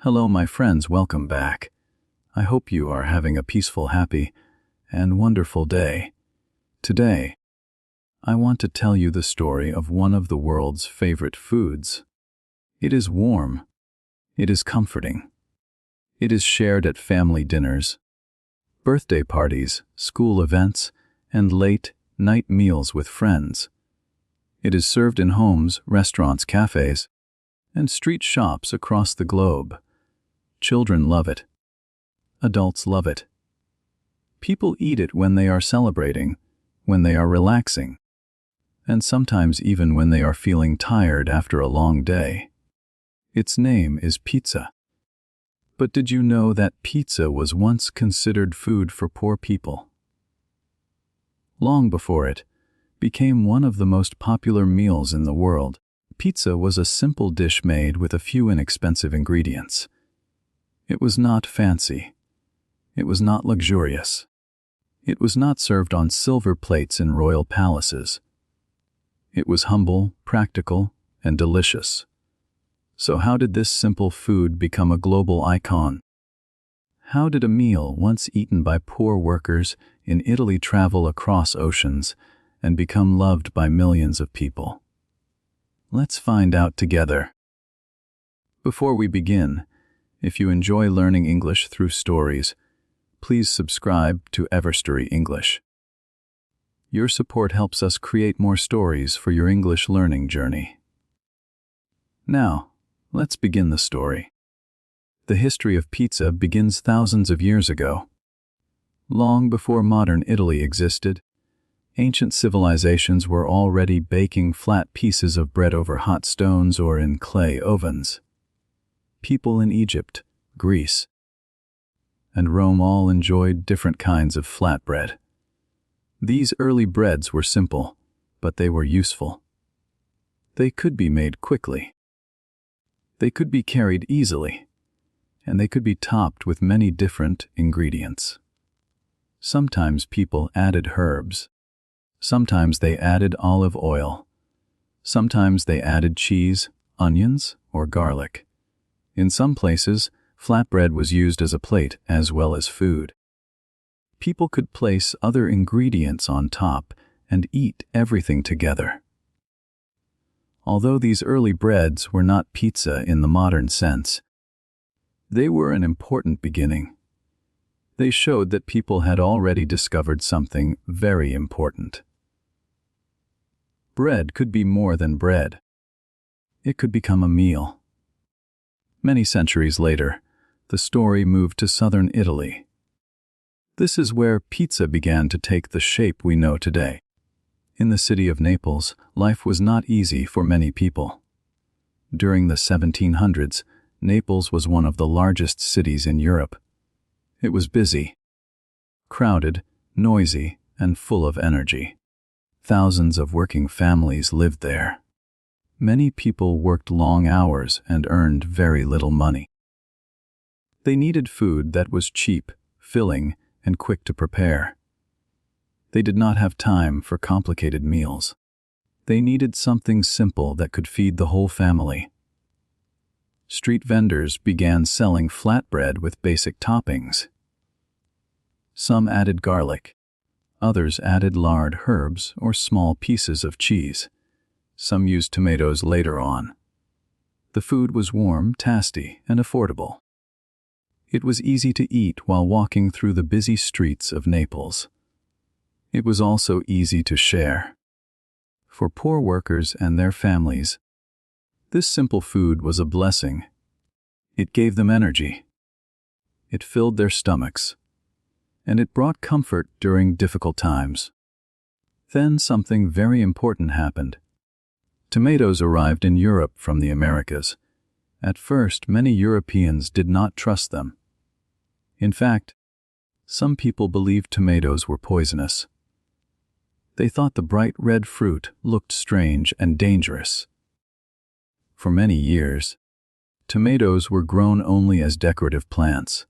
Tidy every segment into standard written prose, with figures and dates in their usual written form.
Hello, my friends, welcome back. I hope you are having a peaceful, happy, and wonderful day. Today, I want to tell you the story of one of the world's favorite foods. It is warm. It is comforting. It is shared at family dinners, birthday parties, school events, and late-night meals with friends. It is served in homes, restaurants, cafes, and street shops across the globe. Children love it. Adults love it. People eat it when they are celebrating, when they are relaxing, and sometimes even when they are feeling tired after a long day. Its name is pizza. But did you know that pizza was once considered food for poor people? Long before it became one of the most popular meals in the world, pizza was a simple dish made with a few inexpensive ingredients. It was not fancy. It was not luxurious. It was not served on silver plates in royal palaces. It was humble, practical, and delicious. So how did this simple food become a global icon? How did a meal once eaten by poor workers in Italy travel across oceans and become loved by millions of people? Let's find out together. Before we begin, if you enjoy learning English through stories, please subscribe to Everstory English. Your support helps us create more stories for your English learning journey. Now, let's begin the story. The history of pizza begins thousands of years ago. Long before modern Italy existed, ancient civilizations were already baking flat pieces of bread over hot stones or in clay ovens. People in Egypt, Greece, and Rome all enjoyed different kinds of flatbread. These early breads were simple, but they were useful. They could be made quickly. They could be carried easily, and they could be topped with many different ingredients. Sometimes people added herbs. Sometimes they added olive oil. Sometimes they added cheese, onions, or garlic. In some places, flatbread was used as a plate as well as food. People could place other ingredients on top and eat everything together. Although these early breads were not pizza in the modern sense, they were an important beginning. They showed that people had already discovered something very important. Bread could be more than bread. It could become a meal. Many centuries later, the story moved to southern Italy. This is where pizza began to take the shape we know today. In the city of Naples, life was not easy for many people. During the 1700s, Naples was one of the largest cities in Europe. It was busy, crowded, noisy, and full of energy. Thousands of working families lived there. Many people worked long hours and earned very little money. They needed food that was cheap, filling, and quick to prepare. They did not have time for complicated meals. They needed something simple that could feed the whole family. Street vendors began selling flatbread with basic toppings. Some added garlic. Others added lard, herbs, or small pieces of cheese. Some used tomatoes later on. The food was warm, tasty, and affordable. It was easy to eat while walking through the busy streets of Naples. It was also easy to share. For poor workers and their families, this simple food was a blessing. It gave them energy. It filled their stomachs. And it brought comfort during difficult times. Then something very important happened. Tomatoes arrived in Europe from the Americas. At first, many Europeans did not trust them. In fact, some people believed tomatoes were poisonous. They thought the bright red fruit looked strange and dangerous. For many years, tomatoes were grown only as decorative plants.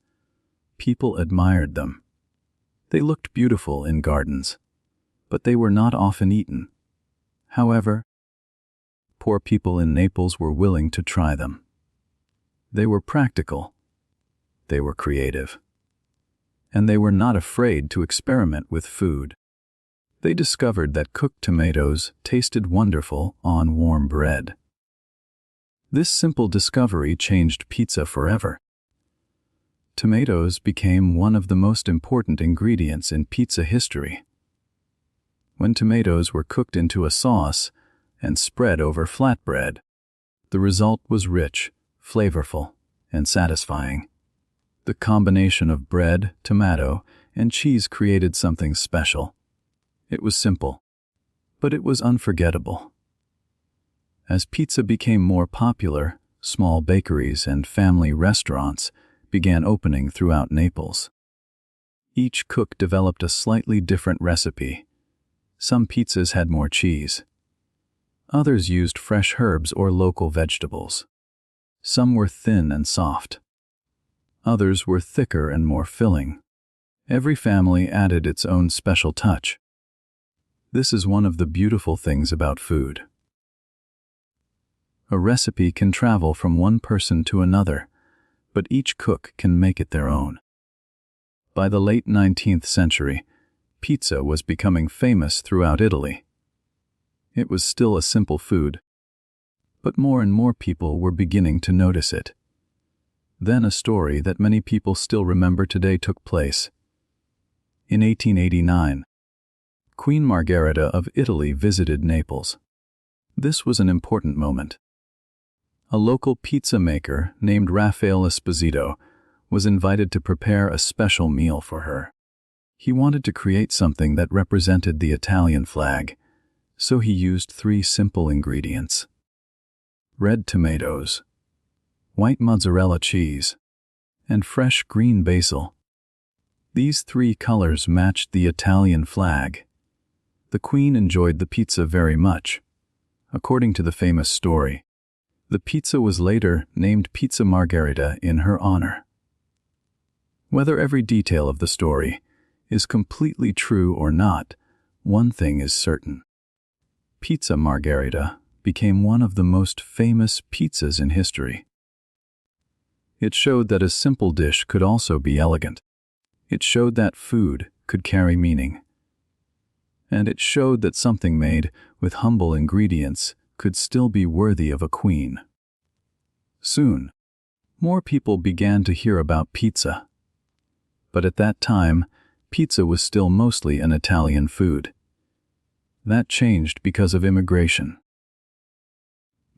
People admired them. They looked beautiful in gardens, but they were not often eaten. However, poor people in Naples were willing to try them. They were practical, they were creative, and they were not afraid to experiment with food. They discovered that cooked tomatoes tasted wonderful on warm bread. This simple discovery changed pizza forever. Tomatoes became one of the most important ingredients in pizza history. When tomatoes were cooked into a sauce and spread over flatbread, the result was rich, flavorful, and satisfying. The combination of bread, tomato, and cheese created something special. It was simple, but it was unforgettable. As pizza became more popular, small bakeries and family restaurants began opening throughout Naples. Each cook developed a slightly different recipe. Some pizzas had more cheese. Others used fresh herbs or local vegetables. Some were thin and soft. Others were thicker and more filling. Every family added its own special touch. This is one of the beautiful things about food. A recipe can travel from one person to another, but each cook can make it their own. By the late 19th century, pizza was becoming famous throughout Italy. It was still a simple food, but more and more people were beginning to notice it. Then a story that many people still remember today took place. In 1889, Queen Margherita of Italy visited Naples. This was an important moment. A local pizza maker named Raffaele Esposito was invited to prepare a special meal for her. He wanted to create something that represented the Italian flag, so he used 3 simple ingredients: red tomatoes, white mozzarella cheese, and fresh green basil. These 3 colors matched the Italian flag. The Queen enjoyed the pizza very much. According to the famous story, the pizza was later named Pizza Margherita in her honor. Whether every detail of the story is completely true or not, one thing is certain. Pizza Margherita became one of the most famous pizzas in history. It showed that a simple dish could also be elegant. It showed that food could carry meaning. And it showed that something made with humble ingredients could still be worthy of a queen. Soon, more people began to hear about pizza. But at that time, pizza was still mostly an Italian food. That changed because of immigration.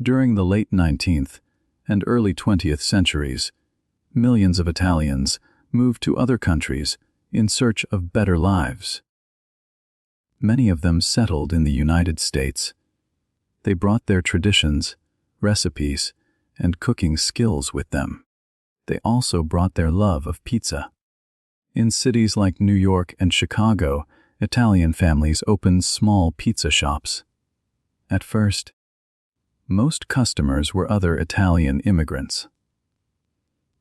During the late 19th and early 20th centuries, millions of Italians moved to other countries in search of better lives. Many of them settled in the United States. They brought their traditions, recipes, and cooking skills with them. They also brought their love of pizza. In cities like New York and Chicago, Italian families opened small pizza shops. At first, most customers were other Italian immigrants.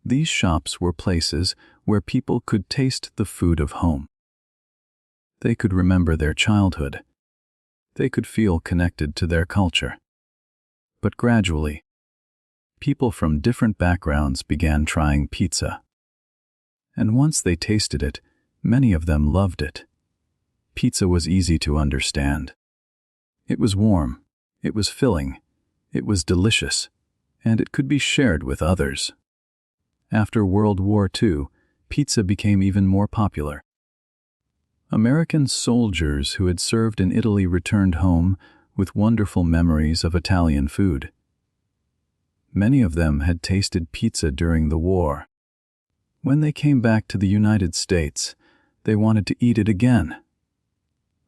These shops were places where people could taste the food of home. They could remember their childhood. They could feel connected to their culture. But gradually, people from different backgrounds began trying pizza. And once they tasted it, many of them loved it. Pizza was easy to understand. It was warm, it was filling, it was delicious, and it could be shared with others. After World War II, pizza became even more popular. American soldiers who had served in Italy returned home with wonderful memories of Italian food. Many of them had tasted pizza during the war. When they came back to the United States, they wanted to eat it again.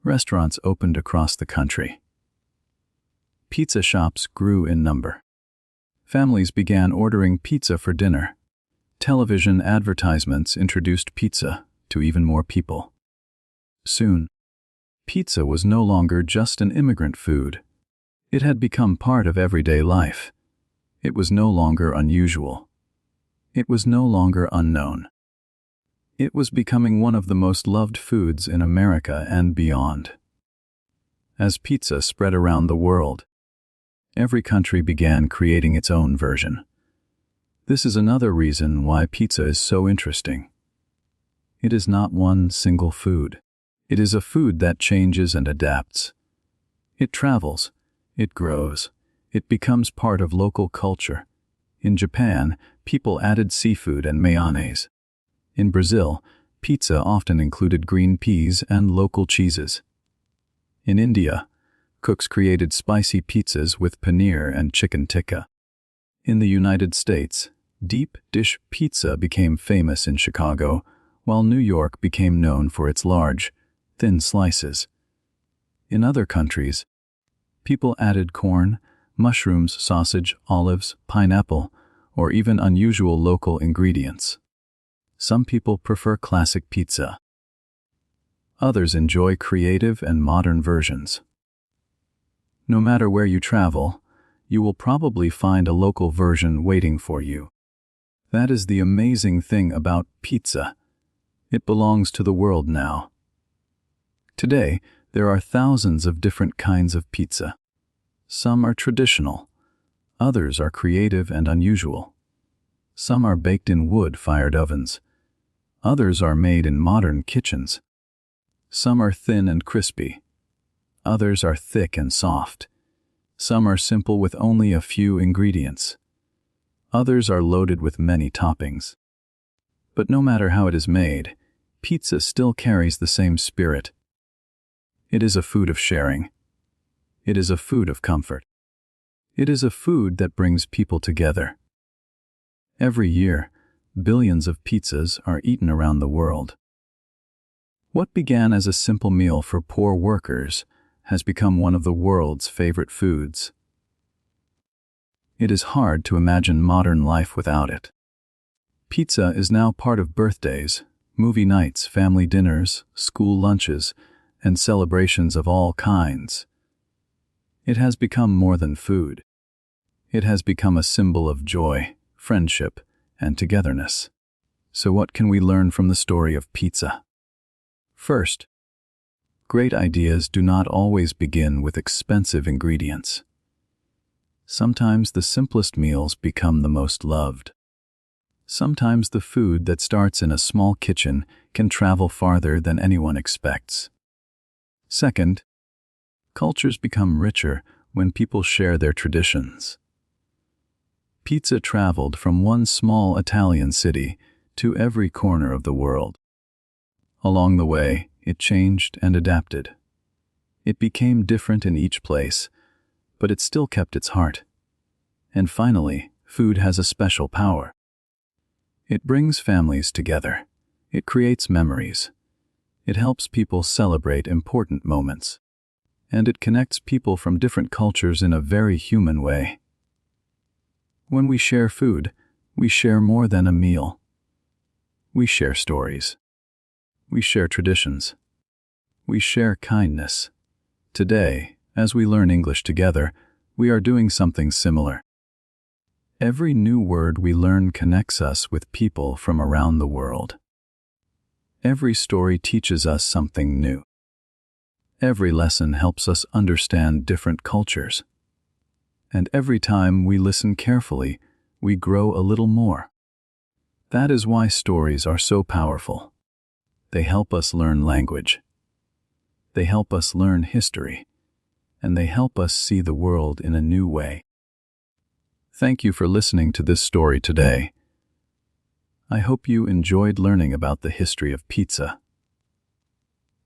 Restaurants opened across the country. Pizza shops grew in number. Families began ordering pizza for dinner. Television advertisements introduced pizza to even more people. Soon, pizza was no longer just an immigrant food. It had become part of everyday life. It was no longer unusual. It was no longer unknown. It was becoming one of the most loved foods in America and beyond. As pizza spread around the world, every country began creating its own version. This is another reason why pizza is so interesting. It is not one single food. It is a food that changes and adapts. It travels, it grows, it becomes part of local culture. In Japan, people added seafood and mayonnaise. In Brazil, pizza often included green peas and local cheeses. In India, cooks created spicy pizzas with paneer and chicken tikka. In the United States, deep dish pizza became famous in Chicago, while New York became known for its large, thin slices. In other countries, people added corn, mushrooms, sausage, olives, pineapple, or even unusual local ingredients. Some people prefer classic pizza. Others enjoy creative and modern versions. No matter where you travel, you will probably find a local version waiting for you. That is the amazing thing about pizza. It belongs to the world now. Today, there are thousands of different kinds of pizza. Some are traditional. Others are creative and unusual. Some are baked in wood-fired ovens. Others are made in modern kitchens. Some are thin and crispy. Others are thick and soft. Some are simple with only a few ingredients. Others are loaded with many toppings. But no matter how it is made, pizza still carries the same spirit. It is a food of sharing. It is a food of comfort. It is a food that brings people together. Every year, billions of pizzas are eaten around the world. What began as a simple meal for poor workers has become one of the world's favorite foods. It is hard to imagine modern life without it. Pizza is now part of birthdays, movie nights, family dinners, school lunches, and celebrations of all kinds. It has become more than food. It has become a symbol of joy, friendship, and togetherness. So what can we learn from the story of pizza? First, great ideas do not always begin with expensive ingredients. Sometimes the simplest meals become the most loved. Sometimes the food that starts in a small kitchen can travel farther than anyone expects. Second, cultures become richer when people share their traditions. Pizza traveled from one small Italian city to every corner of the world. Along the way, it changed and adapted. It became different in each place, but it still kept its heart. And finally, food has a special power. It brings families together. It creates memories. It helps people celebrate important moments. And it connects people from different cultures in a very human way. When we share food, we share more than a meal. We share stories. We share traditions. We share kindness. Today, as we learn English together, we are doing something similar. Every new word we learn connects us with people from around the world. Every story teaches us something new. Every lesson helps us understand different cultures. And every time we listen carefully, we grow a little more. That is why stories are so powerful. They help us learn language. They help us learn history. And they help us see the world in a new way. Thank you for listening to this story today. I hope you enjoyed learning about the history of pizza.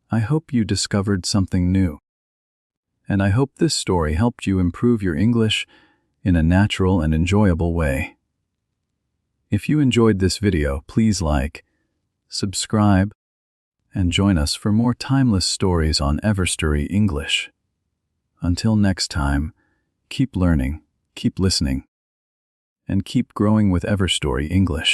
I hope you discovered something new. And I hope this story helped you improve your English in a natural and enjoyable way. If you enjoyed this video, please like, subscribe, and join us for more timeless stories on Everstory English. Until next time, keep learning, keep listening, and keep growing with Everstory English.